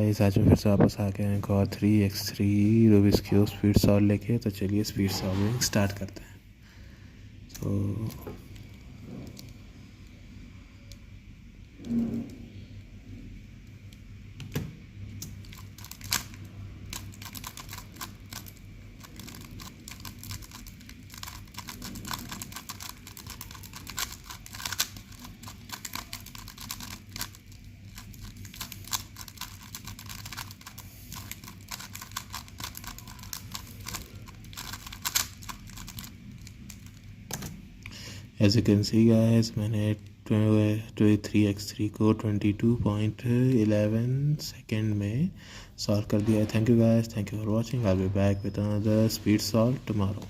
Guys, आज मैं फिर से वापस आ गया एक और 3x3 Rubik's cube speed solve लेके। तो चलिए स्पीड सॉल्विंग स्टार्ट करते हैं। तो as you can see guys, मैंने 3x3 को 22.11 सेकेंड में सॉल्व कर दिया है। Thank you guys, thank you for watching. I will be back with another speed solve tomorrow.